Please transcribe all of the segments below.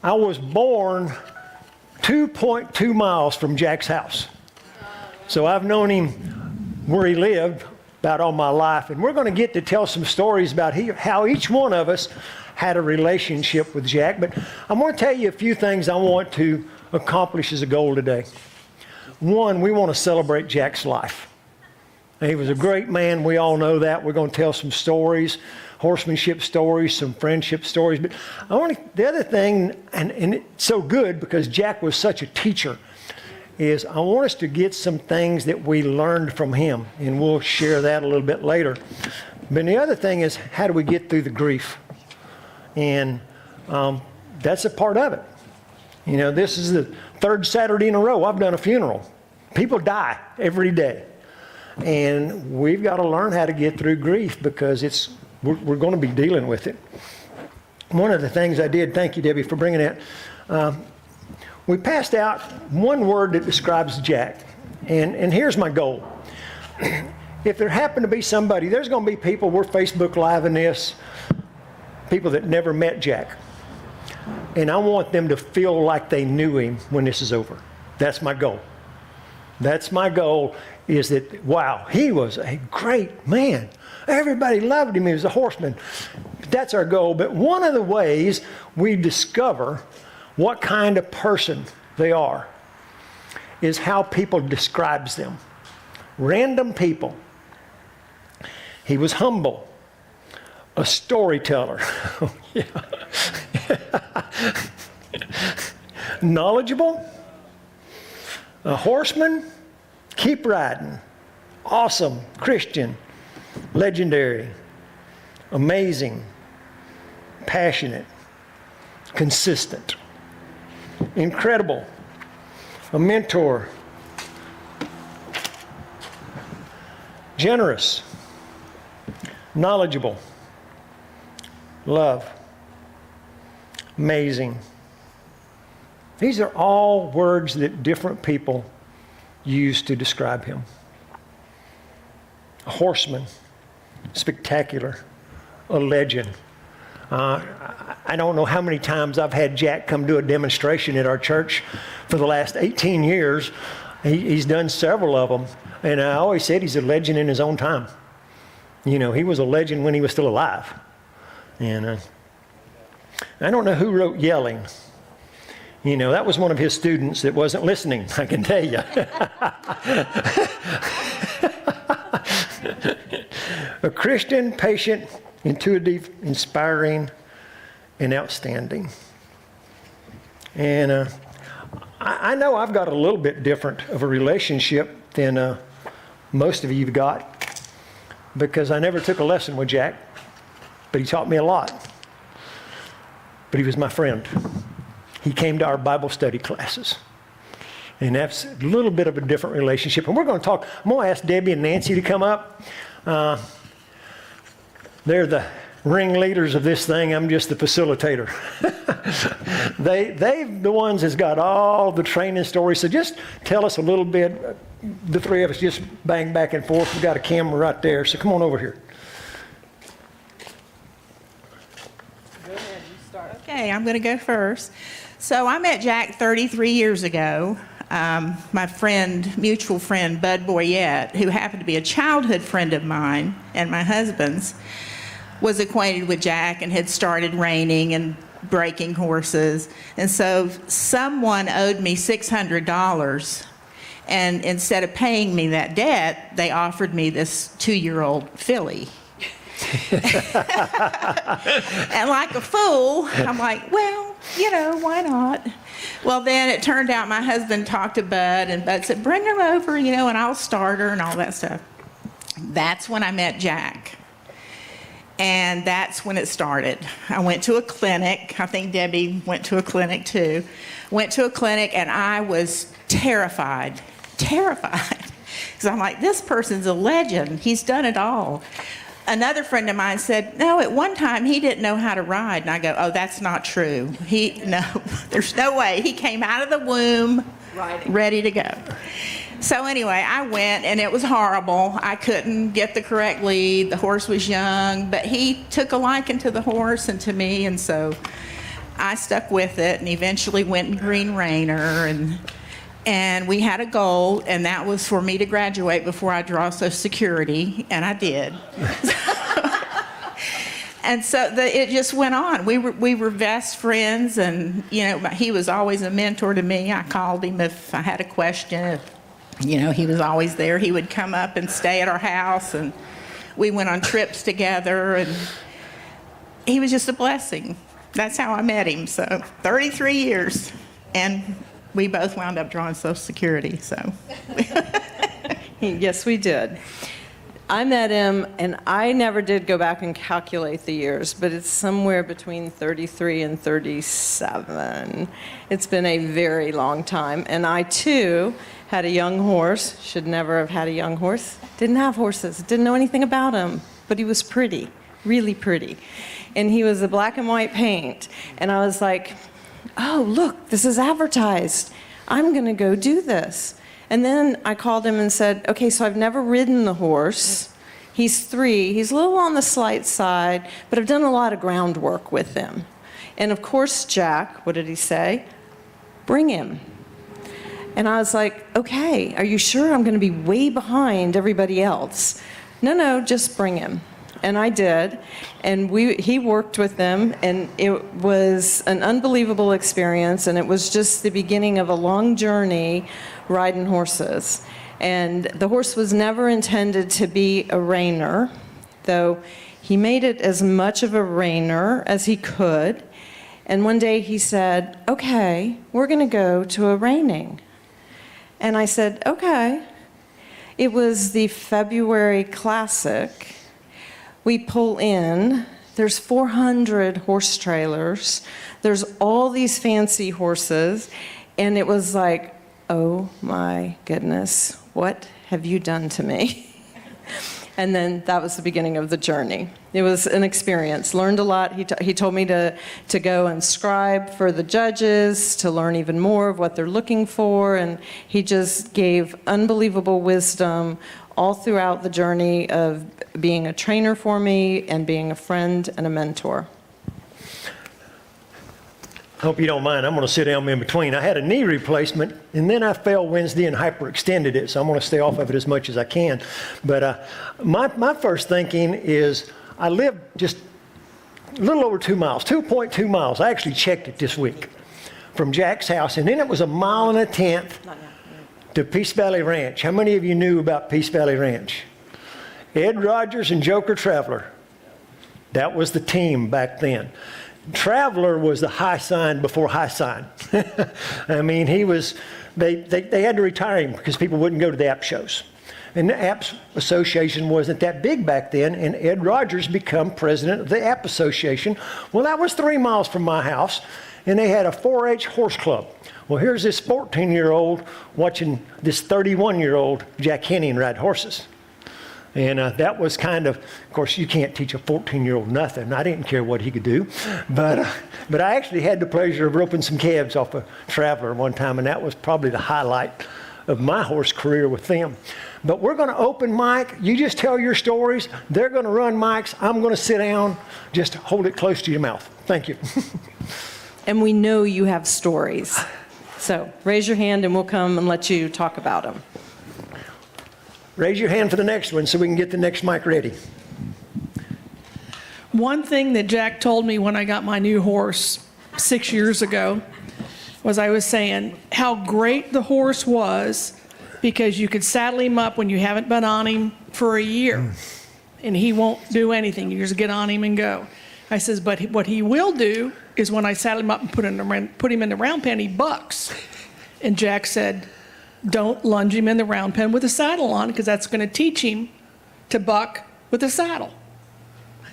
I was born 2.2 miles from Jack's house. So I've known him where he lived about all my life. And we're going to get to tell some stories about how each one of us had a relationship with Jack. But I'm going to tell you a few things I want to accomplish as a goal today. One, we want to celebrate Jack's life. He was a great man. We all know that. We're going to tell some stories, horsemanship stories, some friendship stories. But the other thing, and it's so good because Jack was such a teacher, is I want us to get some things that we learned from him. And we'll share that a little bit later. But the other thing is, how do we get through the grief? And that's a part of it. You know, this is the third Saturday in a row I've done a funeral. People die every day. And we've got to learn how to get through grief because we're going to be dealing with it. One of the things I did, thank you, Debbie, for bringing that. We passed out one word that describes Jack. And here's my goal. If there happen to be somebody, there's going to be people, we're Facebook Living this, people that never met Jack. And I want them to feel like they knew him when this is over. That's my goal. That's my goal, is that, wow, he was a great man. Everybody loved him. He was a horseman. That's our goal. But one of the ways we discover what kind of person they are is how people describes them. Random people. He was humble. A storyteller. Knowledgeable. A horseman. Keep riding. Awesome. Christian. Legendary. Amazing. Passionate. Consistent. Incredible. A mentor. Generous. Knowledgeable. Love. Amazing. These are all words that different people use to describe him. A horseman. Spectacular. A legend. I don't know how many times I've had Jack come do a demonstration at our church for the last 18 years. He's done several of them. And I always said he's a legend in his own time. You know, he was a legend when he was still alive. And I don't know who wrote Yelling. You know, that was one of his students that wasn't listening, I can tell you. A Christian, patient, intuitive, inspiring, and outstanding. And I know I've got a little bit different of a relationship than most of you've got, because I never took a lesson with Jack, but he taught me a lot. But he was my friend. He came to our Bible study classes. And that's a little bit of a different relationship. And we're going to talk. I'm going to ask Debbie and Nancy to come up. They're the ringleaders of this thing. I'm just the facilitator. They're the ones that's got all the training stories. So just tell us a little bit. The three of us just bang back and forth. We've got a camera right there. So come on over here. Go ahead, you start. Okay, I'm going to go first. So I met Jack 33 years ago. My friend, mutual friend, Bud Boyette, who happened to be a childhood friend of mine and my husband's, was acquainted with Jack and had started reining and breaking horses. And so someone owed me $600. And instead of paying me that debt, they offered me this 2-year-old filly. And like a fool, I'm like, well, you know, why not? Well, then it turned out my husband talked to Bud, and Bud said, bring her over, you know, and I'll start her and all that stuff. That's when I met Jack. And that's when it started. I went to a clinic. I think Debbie went to a clinic too. Went to a clinic, and I was terrified. Because I'm like, this person's a legend. He's done it all. Another friend of mine said, no, at one time he didn't know how to ride. And I go, oh, that's not true. No, there's no way. He came out of the womb ready to go. So anyway, I went, and it was horrible. I couldn't get the correct lead. The horse was young, but he took a liking to the horse and to me, and so I stuck with it and eventually went in Green Rainer, and we had a goal, and that was for me to graduate before I draw Social Security, and I did. And so it just went on. We were best friends, and he was always a mentor to me. I called him if I had a question. He was always there. He would come up and stay at our house, and we went on trips together, and he was just a blessing. That's how I met him. So 33 years, and we both wound up drawing Social Security. So Yes, we did. I met him, and I never did go back and calculate the years, but it's somewhere between 33 and 37. It's been a very long time. And I, too, had a young horse. Should never have had a young horse. Didn't have horses. Didn't know anything about him, but he was pretty, really pretty. And he was a black and white paint. And I was like, oh, look, this is advertised. I'm going to go do this. And then I called him and said, okay, so I've never ridden the horse. He's 3. He's a little on the slight side, but I've done a lot of groundwork with him. And of course, Jack, what did he say? Bring him. And I was like, okay, are you sure I'm going to be way behind everybody else? No, just bring him. And I did, and he worked with them, and it was an unbelievable experience, and it was just the beginning of a long journey riding horses. And the horse was never intended to be a reiner, though he made it as much of a reiner as he could. And one day he said, okay, we're going to go to a reining. And I said, okay. It was the February Classic. We pull in, there's 400 horse trailers, there's all these fancy horses, and it was like, oh my goodness, what have you done to me? And then that was the beginning of the journey. It was an experience, learned a lot. He told me to go and scribe for the judges, to learn even more of what they're looking for, and he just gave unbelievable wisdom all throughout the journey of being a trainer for me and being a friend and a mentor. I hope you don't mind. I'm going to sit down in between. I had a knee replacement, and then I fell Wednesday and hyperextended it, so I'm going to stay off of it as much as I can. But my first thinking is I live just a little over 2 miles, 2.2 miles. I actually checked it this week from Jack's house, and then it was 1.1 miles to Peace Valley Ranch. How many of you knew about Peace Valley Ranch? Ed Rogers and Joker Traveler. That was the team back then. Traveler was the high sign before high sign. I mean, they had to retire him because people wouldn't go to the app shows. And the App Association wasn't that big back then, and Ed Rogers became president of the App Association. Well, that was 3 miles from my house, and they had a 4-H horse club. Well, here's this 14-year-old watching this 31-year-old Jack Hennig ride horses. And that was kind of course, you can't teach a 14-year-old nothing. I didn't care what he could do. But I actually had the pleasure of roping some calves off a Traveler one time, and that was probably the highlight of my horse career with them. But we're going to open mic. You just tell your stories. They're going to run mics. I'm going to sit down. Just hold it close to your mouth. Thank you. And we know you have stories. So raise your hand and we'll come and let you talk about them. Raise your hand for the next one so we can get the next mic ready. One thing that Jack told me when I got my new horse 6 years ago was I was saying how great the horse was because you could saddle him up when you haven't been on him for a year and he won't do anything. You just get on him and go. I says, but what he will do is when I saddle him up and put him in the round pen, he bucks. And Jack said, don't lunge him in the round pen with a saddle on because that's going to teach him to buck with a saddle.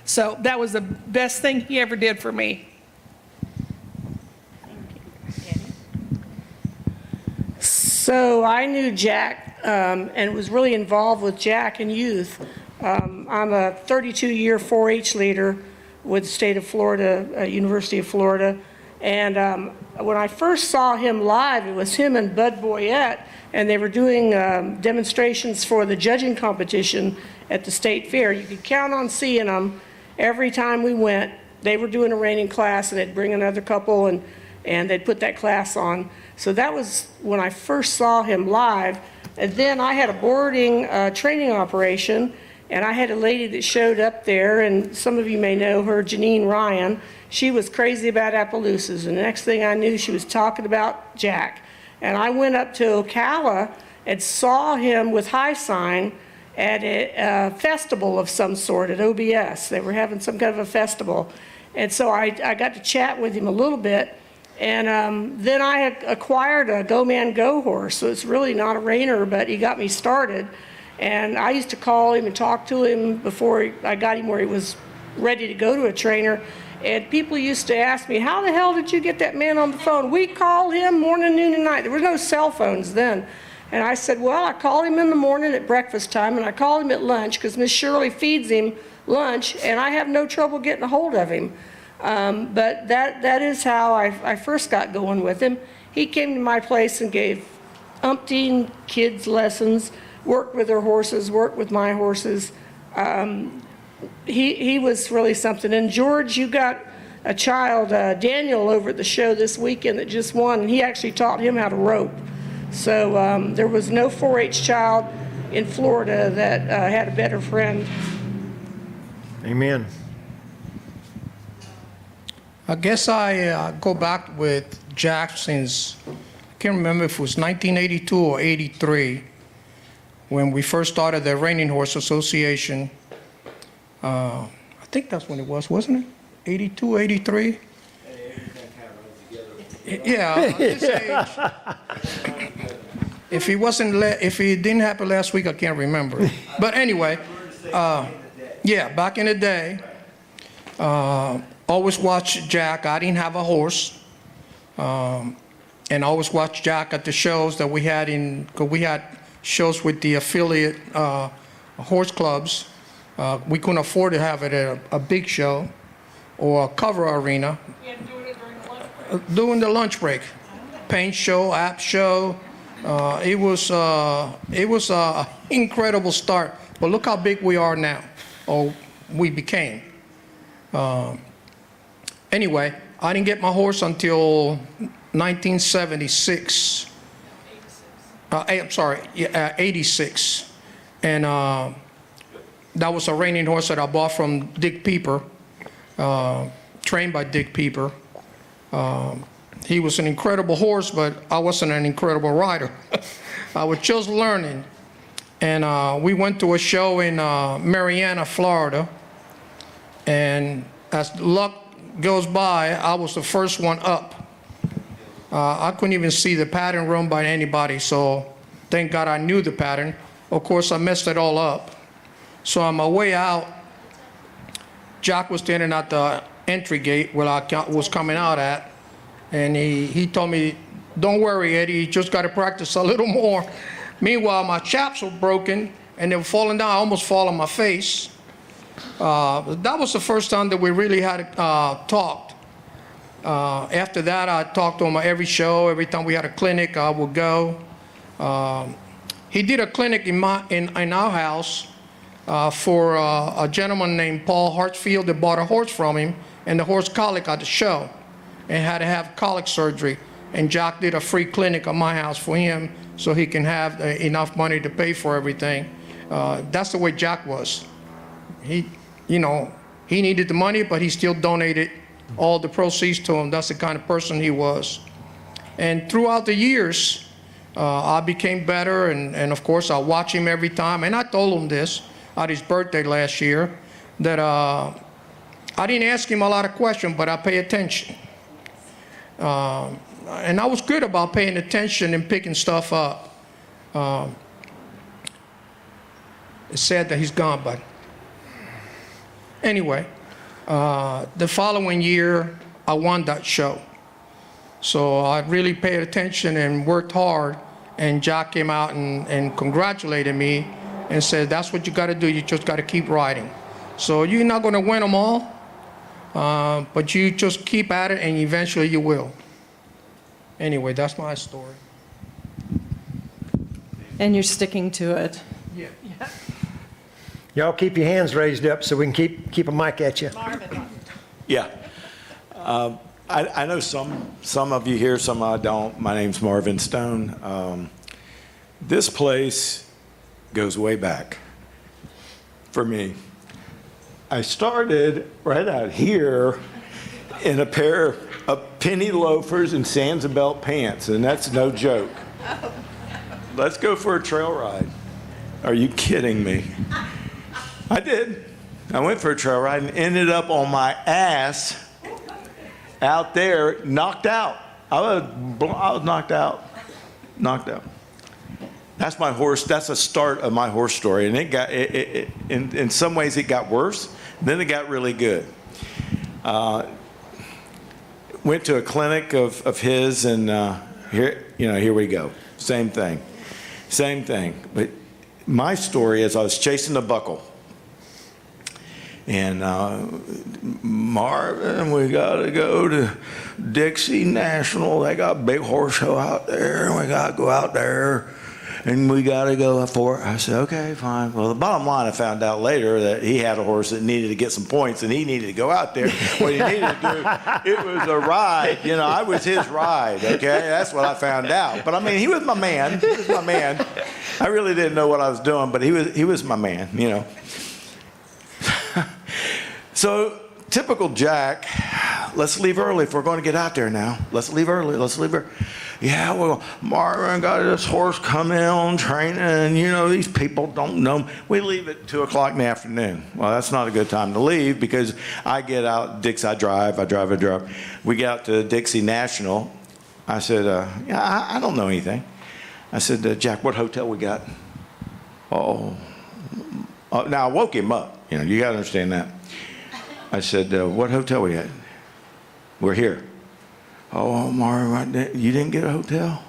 So that was the best thing he ever did for me. So I knew Jack and was really involved with Jack in youth. I'm a 32-year 4-H leader with the state of Florida, University of Florida. And when I first saw him live, it was him and Bud Boyette, and they were doing demonstrations for the judging competition at the state fair. You could count on seeing them every time we went. they were doing a reining class, and they'd bring another couple, and they'd put that class on. So that was when I first saw him live. And then I had a boarding training operation, and I had a lady that showed up there, and some of you may know her, Janine Ryan. She was crazy about Appaloosas, and the next thing I knew, she was talking about Jack. And I went up to Ocala and saw him with High Sign at a festival of some sort at OBS. They were having some kind of a festival. And so I got to chat with him a little bit. And then I had acquired a Go Man Go horse. So it's really not a reiner, but he got me started. And I used to call him and talk to him before I got him where he was ready to go to a trainer. And people used to ask me, how the hell did you get that man on the phone? We called him morning, noon, and night. There were no cell phones then. And I said, well, I called him in the morning at breakfast time, and I called him at lunch because Miss Shirley feeds him lunch, and I have no trouble getting a hold of him. But that is how I first got going with him. He came to my place and gave umpteen kids lessons, worked with their horses, worked with my horses. He was really something. And George, you got a child, Daniel, over at the show this weekend that just won, and he actually taught him how to rope. So there was no 4-H child in Florida that had a better friend. Amen. I guess I go back with Jack since, I can't remember if it was 1982 or 83, when we first started the Reining Horse Association. I think that's when it was, wasn't it? 82, 83? Yeah, this age. If it didn't happen last week, I can't remember. But anyway, yeah, back in the day, always watched Jack. I didn't have a horse, and always watched Jack at the shows that we had cause we had shows with the affiliate horse clubs. We couldn't afford to have it at a big show or a cover arena. During the lunch break, paint show, app show. It was an incredible start. But look how big we are now, or we became. Anyway, I didn't get my horse until 1976. I'm sorry, 86. And that was a reining horse that I bought from Dick Pieper, trained by Dick Pieper. He was an incredible horse, but I wasn't an incredible rider. I was just learning. And we went to a show in Marianna, Florida. And as luck goes by, I was the first one up. I couldn't even see the pattern run by anybody, so thank God I knew the pattern. Of course, I messed it all up. So on my way out, Jack was standing at the entry gate where I was coming out at, and he told me, don't worry, Eddie, you just got to practice a little more. Meanwhile, my chaps were broken, and they were falling down. I almost fall on my face. That was the first time that we really had talked. After that, I talked to him at every show. Every time we had a clinic, I would go. He did a clinic in our house for a gentleman named Paul Hartsfield that bought a horse from him, and the horse colic at the show and had to have colic surgery. And Jack did a free clinic at my house for him so he can have enough money to pay for everything. That's the way Jack was. He needed the money, but he still donated all the proceeds to him. That's the kind of person he was. And throughout the years, I became better, and of course, I watch him every time. And I told him this at his birthday last year, that I didn't ask him a lot of questions, but I pay attention. And I was good about paying attention and picking stuff up. It's sad that he's gone, but anyway, the following year, I won that show. So I really paid attention and worked hard, and Jack came out and congratulated me and said, that's what you got to do, you just got to keep riding. So you're not going to win them all, but you just keep at it and eventually you will. Anyway, that's my story. And you're sticking to it. Yeah. Y'all keep your hands raised up so we can keep a mic at you. Yeah. I know some of you here, some I don't. My name's Marvin Stone. This place goes way back for me. I started right out here in a pair of penny loafers and Sansa pants, and that's no joke. Let's go for a trail ride. Are you kidding me? I did. I went for a trail ride and ended up on my ass out there, knocked out. I was knocked out. Knocked out. That's my horse. That's the start of my horse story. And in some ways it got worse. Then it got really good. Went to a clinic of his, and here we go. Same thing. But my story is I was chasing a buckle. And Marvin, we got to go to Dixie National. They got a big horse show out there, and we got to go out there, and we got to go for it. I said, okay, fine. Well, the bottom line, I found out later that he had a horse that needed to get some points, and he needed to go out there. What he needed to do, it was a ride. I was his ride, okay? That's what I found out. But, I mean, he was my man. I really didn't know what I was doing, but he was my man, So, typical Jack, let's leave early if we're going to get out there now. Let's leave early. Yeah, well, Marvin got this horse coming on training, these people don't know. We leave at 2 o'clock in the afternoon. Well, that's not a good time to leave because I get out, I drive. We get out to Dixie National. I said, I don't know anything. I said, Jack, what hotel we got? Now I woke him up. You got to understand that. I said, what hotel we at? We're here. Oh, Marvin, you didn't get a hotel?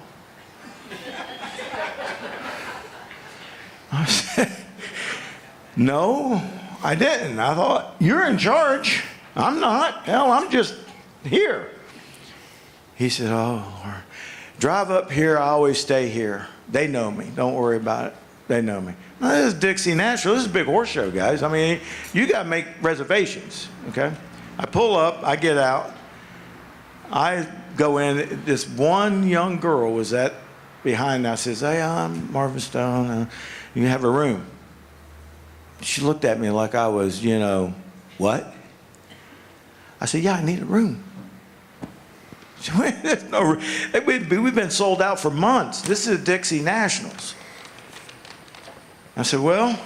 I said, no, I didn't. I thought, you're in charge. I'm not. Hell, I'm just here. He said, oh, Lord. Drive up here. I always stay here. They know me. Don't worry about it. They know me. Now, this is Dixie National. This is a big horse show, guys. I mean, you got to make reservations, okay? I pull up. I get out. I go in. This one young girl was behind. I says, hey, I'm Marvin Stone. You have a room. She looked at me like I was, what? I said, yeah, I need a room. She went, there's no room. We've been sold out for months. This is Dixie Nationals. I said, well,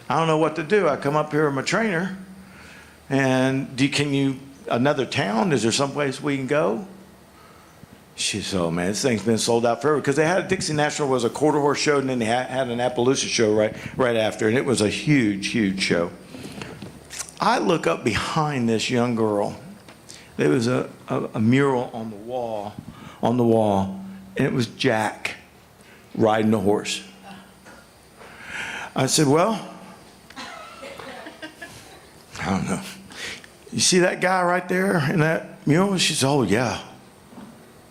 I don't know what to do. I come up here with my trainer, and another town? Is there someplace we can go? She said, oh, man, this thing's been sold out forever. Because they had Dixie National was a quarter horse show, and then they had an Appaloosa show right after, and it was a huge, huge show. I look up behind this young girl. There was a mural on the wall, and it was Jack riding a horse. I said, well, I don't know. You see that guy right there in that mural? She said, oh, yeah.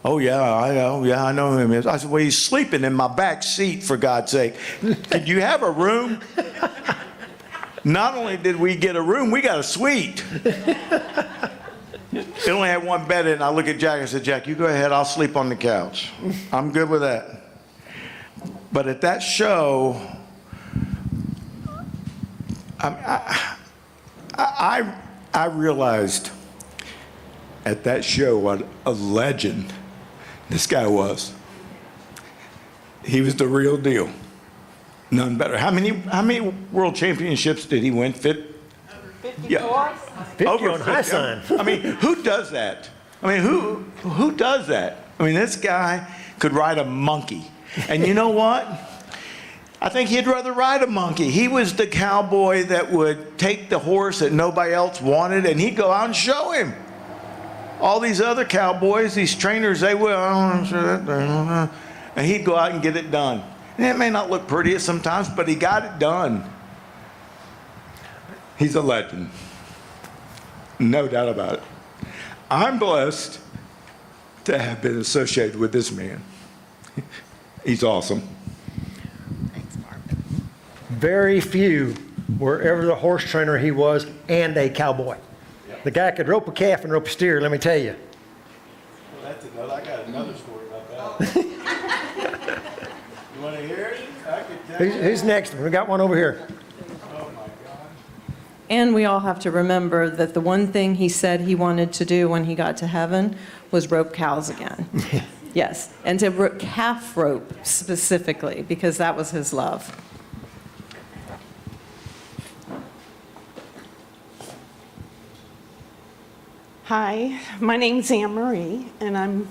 Oh, yeah, I know him. I said, well, he's sleeping in my back seat, for God's sake. Could you have a room? Not only did we get a room, we got a suite. It only had one bed in it. I look at Jack and said, Jack, you go ahead. I'll sleep on the couch. I'm good with that. But at that show, I realized at that show what a legend this guy was. He was the real deal. None better. How many world championships did he win? Over 50 on high sign. I mean, who does that? Who does that? This guy could ride a monkey. And you know what? I think he'd rather ride a monkey. He was the cowboy that would take the horse that nobody else wanted, and he'd go out and show him. All these other cowboys, these trainers, they will, and he'd go out and get it done. And it may not look pretty sometimes, but he got it done. He's a legend. No doubt about it. I'm blessed to have been associated with this man. He's awesome. Thanks, Marvin. Very few were ever the horse trainer he was and a cowboy. Yep. The guy could rope a calf and rope a steer, let me tell you. Well, that's another. I got another story about that. You want to hear it? I could tell Who's next? We got one over here. Oh my God. And we all have to remember that the one thing he said he wanted to do when he got to heaven was rope cows again. Yes, and to calf rope specifically, because that was his love. Hi, my name's Anne Marie, and I'm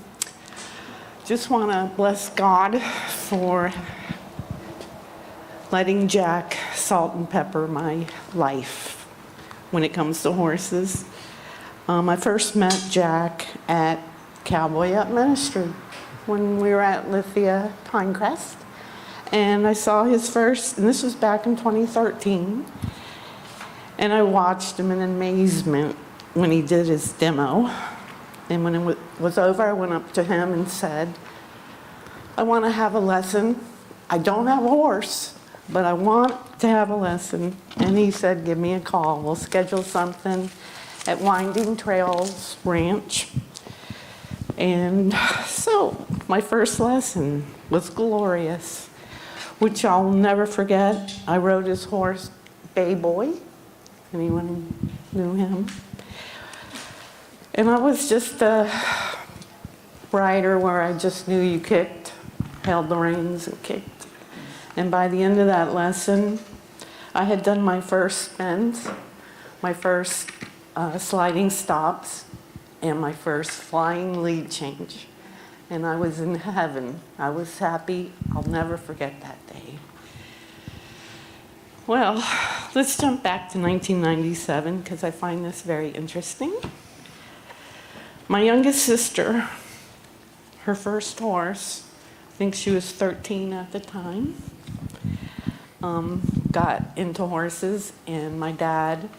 just want to bless God for letting Jack salt and pepper my life when it comes to horses. I first met Jack at Cowboy-up Ministry when we were at Lithia Pinecrest, and I saw his first, and this was back in 2013, and I watched him in amazement when he did his demo. And when it was over, I went up to him and said, I want to have a lesson. I don't have a horse, but I want to have a lesson. And he said, give me a call. We'll schedule something at Winding Trails Ranch. And so my first lesson was glorious, which I'll never forget. I rode his horse, Bay Boy. Anyone knew him? And I was just a rider where I just knew you kicked, held the reins and kicked. And by the end of that lesson, I had done my first spins, my first sliding stops, and my first flying lead change. And I was in heaven. I was happy. I'll never forget that day. Well, let's jump back to 1997 because I find this very interesting. My youngest sister, her first horse, I think she was 13 at the time, got into horses, and my dad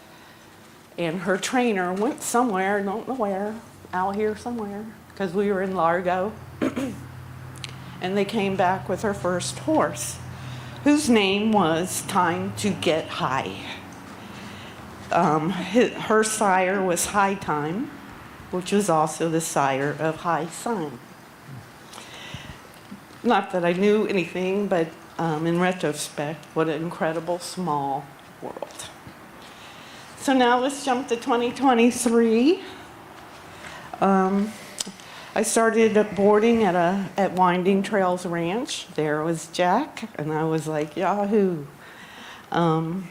and her trainer went somewhere, don't know where, out here somewhere, because we were in Largo, and they came back with her first horse, whose name was Time to Get High. Her sire was High Time, which was also the sire of High Sign. Not that I knew anything, but in retrospect, what an incredible small world. So now let's jump to 2023. I started at boarding at Winding Trails Ranch. There was Jack, and I was like, yahoo. So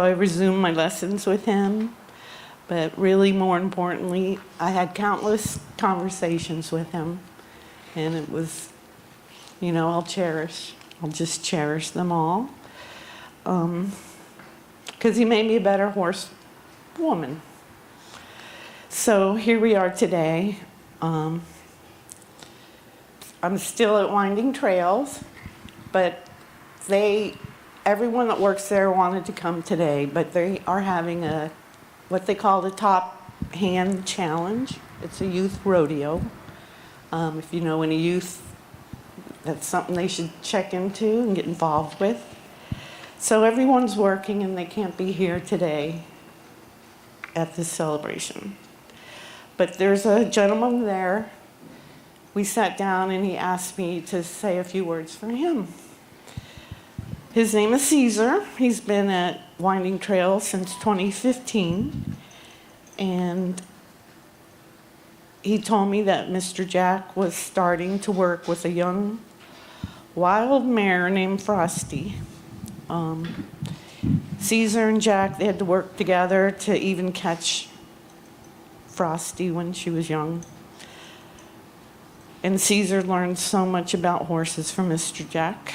I resumed my lessons with him. But really, more importantly, I had countless conversations with him. And it was, I'll just cherish them all. Because he made me a better horse woman. So here we are today. I'm still at Winding Trails, but everyone that works there wanted to come today, but they are having what they call the Top Hand Challenge. It's a youth rodeo. If you know any youth, that's something they should check into and get involved with. So everyone's working and they can't be here today at this celebration. But there's a gentleman there. We sat down and he asked me to say a few words for him. His name is Caesar. He's been at Winding Trail since 2015. And he told me that Mr. Jack was starting to work with a young wild mare named Frosty. Caesar and Jack, they had to work together to even catch Frosty when she was young. And Caesar learned so much about horses from Mr. Jack.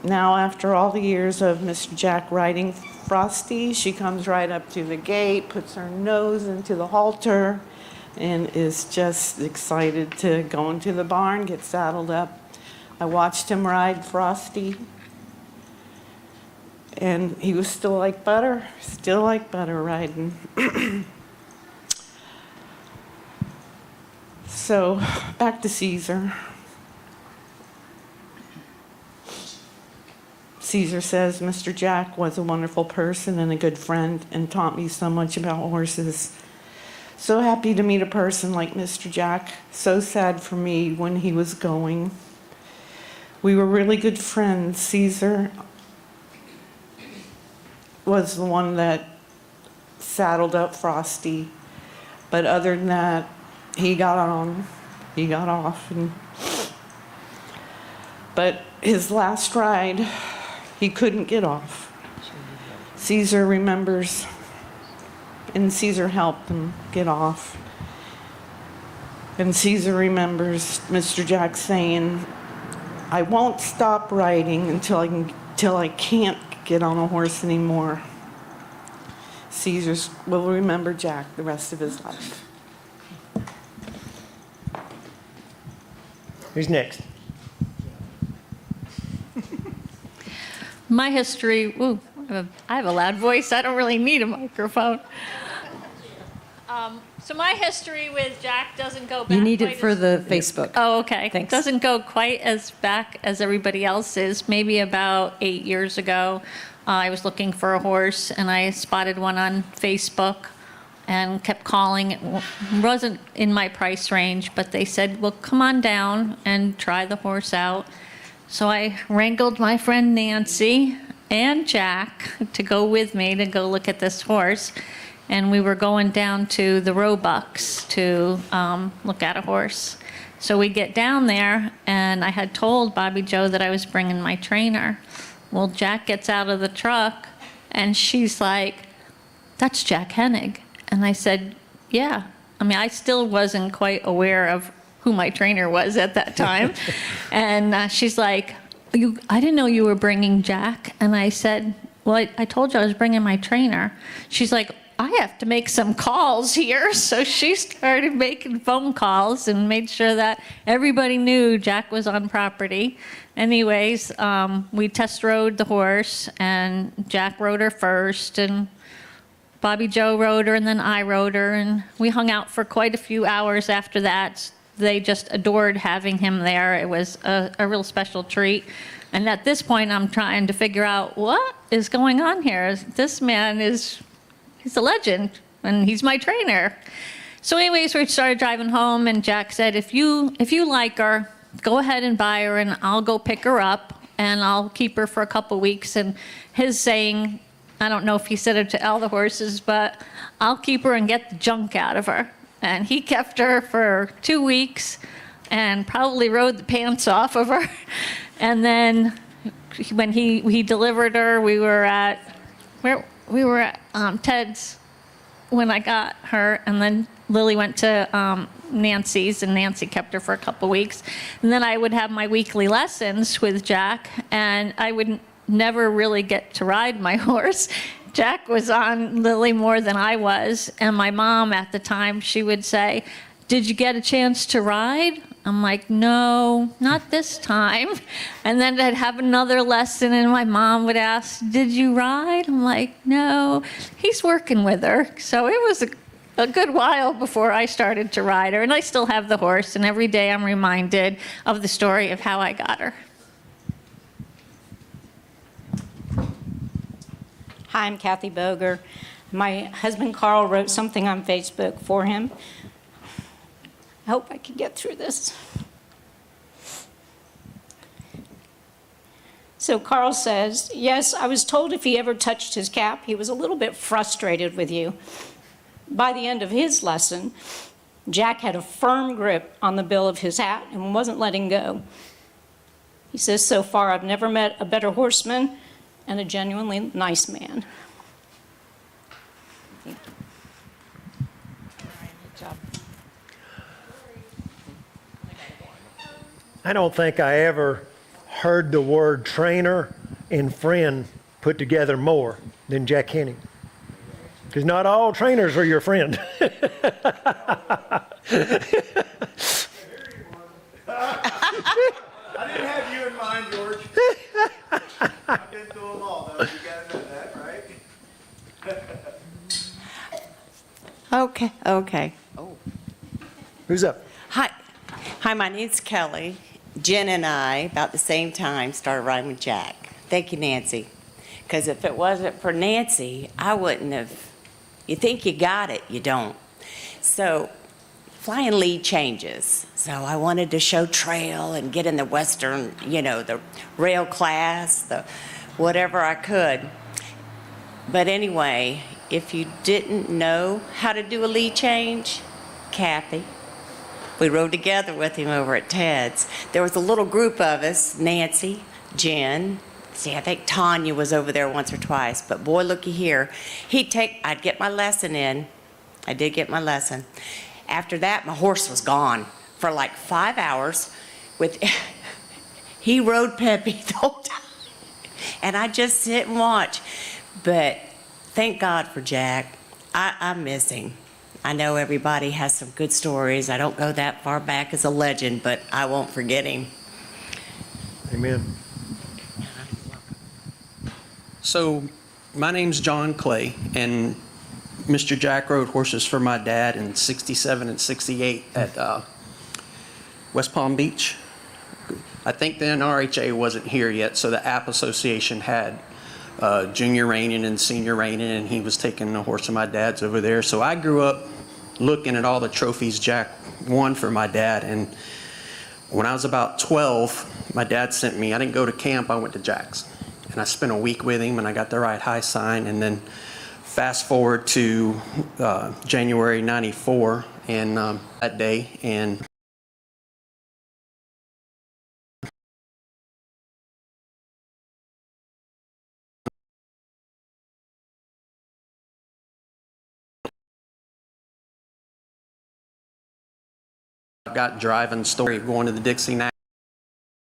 Now, after all the years of Mr. Jack riding Frosty, she comes right up to the gate, puts her nose into the halter, and is just excited to go into the barn, get saddled up. I watched him ride Frosty, and he was still like butter riding. So, back to Caesar. Caesar says Mr. Jack was a wonderful person and a good friend and taught me so much about horses. So happy to meet a person like Mr. Jack. So sad for me when he was going. We were really good friends. Caesar was the one that saddled up Frosty. But other than that, he got off. But his last ride, he couldn't get off. Caesar remembers, and Caesar helped him get off. And Caesar remembers Mr. Jack saying, I won't stop riding until I can't get on a horse anymore. Caesar will remember Jack the rest of his life. Who's next? My history, I have a loud voice. I don't really need a microphone. So my history with Jack doesn't go back. You need it quite for as- the Facebook. Oh, okay. Thanks. Doesn't go quite as back as everybody else's. Maybe about 8 years ago, I was looking for a horse and I spotted one on Facebook and kept calling. It wasn't in my price range, but they said, well, come on down and try the horse out. So I wrangled my friend Nancy and Jack to go with me to go look at this horse. And we were going down to the Roebucks to look at a horse. So we get down there, and I had told Bobby Joe that I was bringing my trainer. Well, Jack gets out of the truck, and she's like, that's Jack Hennig. And I said, yeah. I mean, I still wasn't quite aware of who my trainer was at that time. And she's like, I didn't know you were bringing Jack. And I said, well, I told you I was bringing my trainer. She's like, I have to make some calls here. So she started making phone calls and made sure that everybody knew Jack was on property. Anyways, we test rode the horse, and Jack rode her first, and Bobby Joe rode her, and then I rode her, and we hung out for quite a few hours after that. They just adored having him there. It was a real special treat. And at this point, I'm trying to figure out what is going on here. This man he's a legend, and he's my trainer. So anyways, we started driving home, and Jack said, if you like her, go ahead and buy her, and I'll go pick her up, and I'll keep her for a couple weeks. And his saying, I don't know if he said it to all the horses, but I'll keep her and get the junk out of her. And he kept her for 2 weeks and probably rode the pants off of her. And then when he delivered her, we were at Ted's when I got her, and then Lily went to Nancy's, and Nancy kept her for a couple weeks. And then I would have my weekly lessons with Jack, and I would never really get to ride my horse. Jack was on Lily more than I was, and my mom at the time, she would say, did you get a chance to ride? I'm like, no, not this time. And then I'd have another lesson, and my mom would ask, did you ride? I'm like, no, he's working with her. So it was a good while before I started to ride her, and I still have the horse, and every day I'm reminded of the story of how I got her. Hi, I'm Kathy Boger. My husband Carl wrote something on Facebook for him. I hope I can get through this. So Carl says, yes, I was told if he ever touched his cap, he was a little bit frustrated with you. By the end of his lesson, Jack had a firm grip on the bill of his hat and wasn't letting go. He says, so far I've never met a better horseman and a genuinely nice man. Thank you. Good job. I don't think I ever heard the word trainer and friend put together more than Jack Hennig. Because not all trainers are your friend. I didn't have you in mind, George. I've been through them all, though. You gotta know that, right? Okay. Who's up? Hi, my name's Kelly. Jen and I, about the same time, started riding with Jack. Thank you, Nancy. Because if it wasn't for Nancy, I wouldn't have. You think you got it, you don't. So, flying lead changes. So I wanted to show trail and get in the Western, the rail class, the whatever I could. But anyway, if you didn't know how to do a lead change, Kathy, we rode together with him over at Ted's. There was a little group of us, Nancy, Jen, I think Tanya was over there once or twice, but boy, looky here. I'd get my lesson in. I did get my lesson. After that, my horse was gone for like 5 hours. He rode Peppy the whole time. And I just sit and watch. But thank God for Jack. I miss him. I know everybody has some good stories. I don't go that far back as a legend, but I won't forget him. Amen. So, my name's John Clay, and Mr. Jack rode horses for my dad in '67 and '68 at West Palm Beach. I think the NRHA wasn't here yet, so the App Association had junior reining and senior reining, and he was taking a horse of my dad's over there. So I grew up looking at all the trophies Jack won for my dad, and when I was about 12, my dad sent me, I didn't go to camp, I went to Jack's. And I spent a week with him, and I got the right high sign. And then fast forward to January '94, and that day, and got driving story going to the Dixie National.